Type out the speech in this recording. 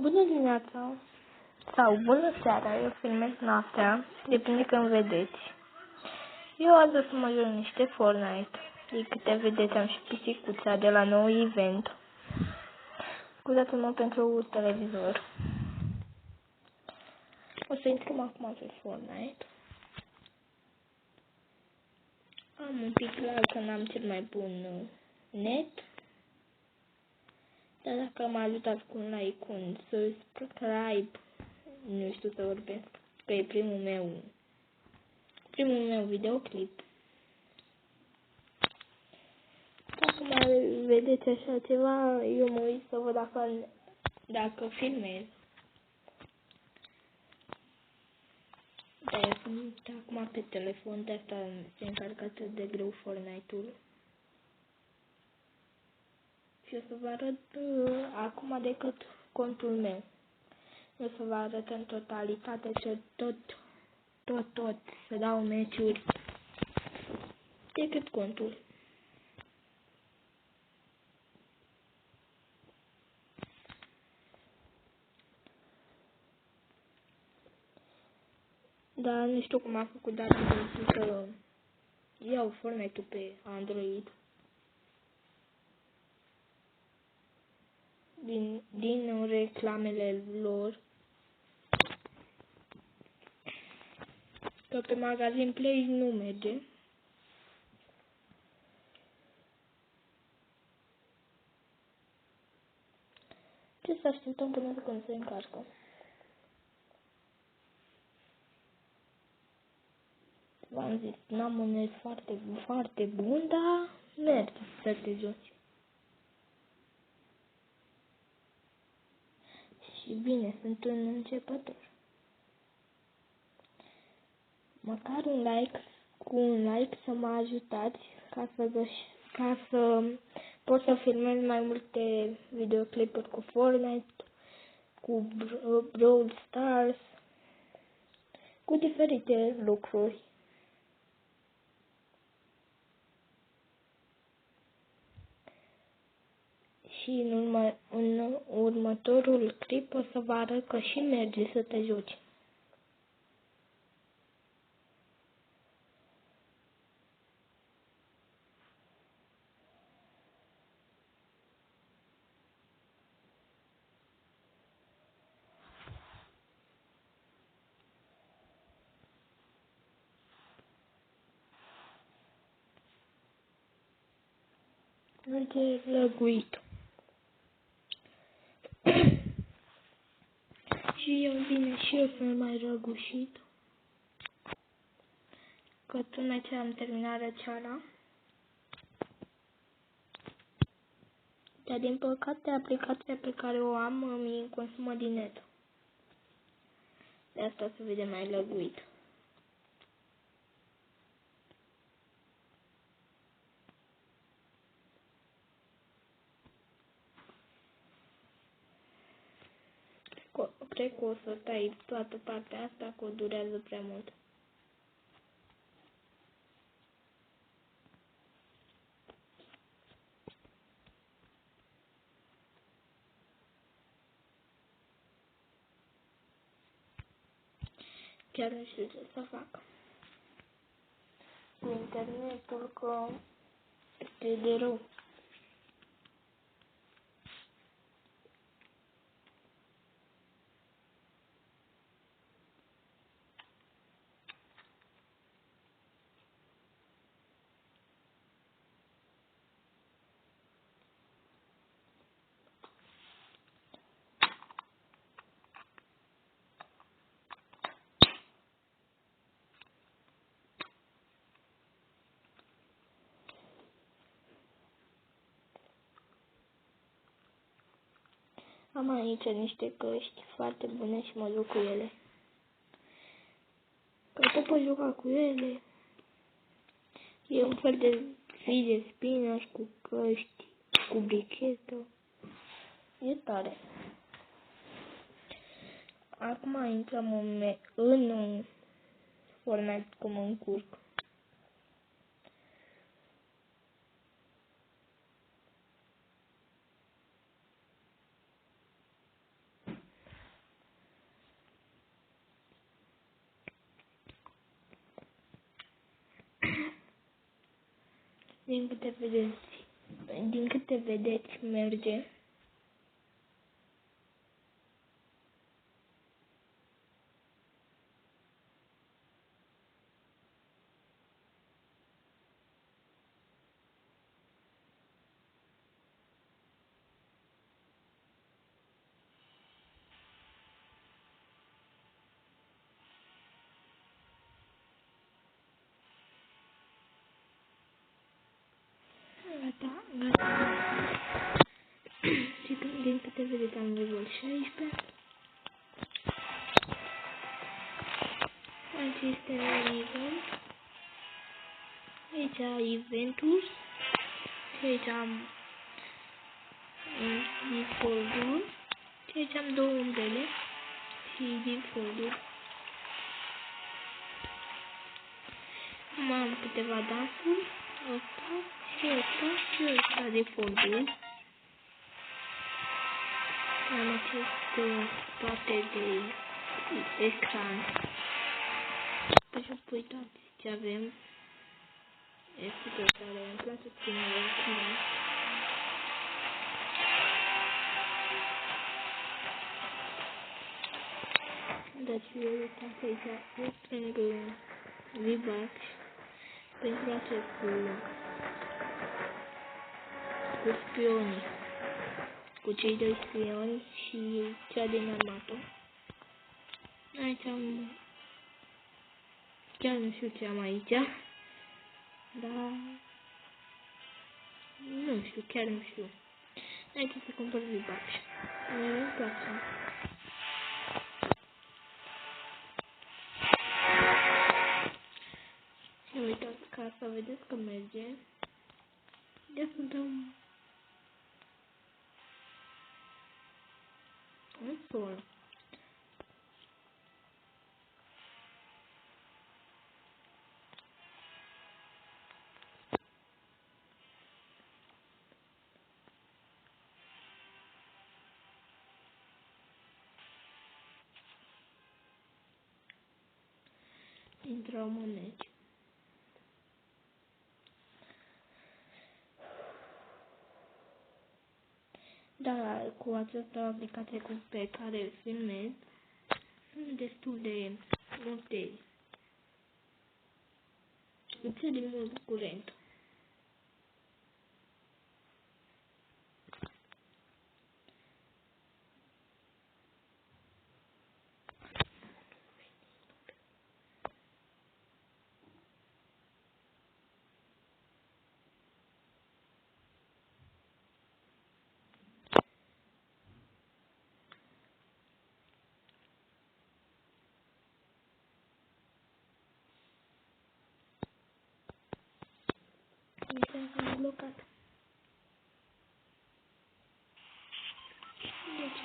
Bună dimineața sau bună seara, eu filmez noaptea, depinde când vedeți. Eu azi o să mă joc niște Fortnite. De câte vedeți am și pisicuța de la nou event. Scuzați-mă pentru televizor. O să intrăm acum pe Fortnite. Am un pic lag că n-am cel mai bun net. Dar dacă mă ajutați cu un like, cu un subscribe, nu știu să vorbesc, că e primul meu videoclip. Dacă mai vedeți așa ceva, eu mă uit să văd dacă filmez. Dar eu sunt acum pe telefon, de asta se încarcă atât de greu Fortnite-ul. Și o să vă arăt acum decât contul meu. O să vă arăt în totalitate tot, să dau meciuri decât contul. Dar nu știu cum a făcut data să iau Fortnite-ul pe Android. Din reclamele lor. Că pe magazin Play nu merge. Ce să așteptăm până când se încarcă? V-am zis, n-am un net foarte bun, dar merge să te joci. Și bine, sunt un începător. Măcar cu un like să mă ajutați ca să pot să filmez mai multe videoclipuri cu Fortnite, cu Brawl Stars, cu diferite lucruri. Și în următorul clip o să vă arăt că și merge să te joci. Merge lăguit. Și eu bine, și eu sunt mai răgușit. Că tocmai ce am terminat răceala. Dar din păcate aplicația pe care o am mi consumă din net. De asta se vede mai lăguit. Cred că o să tai toată partea asta, că o durează prea mult. Chiar nu știu ce să fac. Cu internetul că este de rău. Am aici niște căști foarte bune și mă joc cu ele. Că te poți juca cu ele. E un fel de fide spinaci cu căști, cu brichetă. E tare. Acum intrăm în Fortnite cum mă încurc. Din câte vedeți, merge. Gata, gata. Și din câte vedeți am level 16. Aici este nivel. Aici eventuri. Și aici am default-ul. Și aici am două umbrele. Și default-ul. Acum am câteva dansuri. Ăsta și ăsta și ăsta default-ul. Am aceste toate de ecran. Deci uitați ce avem. Este tare, îmi place skin-ul ăsta. Deci uitați aici, eu strâng V-Bucks pentru acest cu spionii. Cu cei doi spioni și cea din armată. Aici am... Chiar nu știu ce am aici. Dar... Nu știu, chiar nu știu. Aici să cumpăr V-Bucks. Mie îmi place. Și uitați ca să vedeți că merge. Ia să dăm... un sol. Intrăm în meci. Dar cu această aplicație pe care filmez, sunt destul de multe. Lipsă de mult curent. Uite, am blocat. Deci,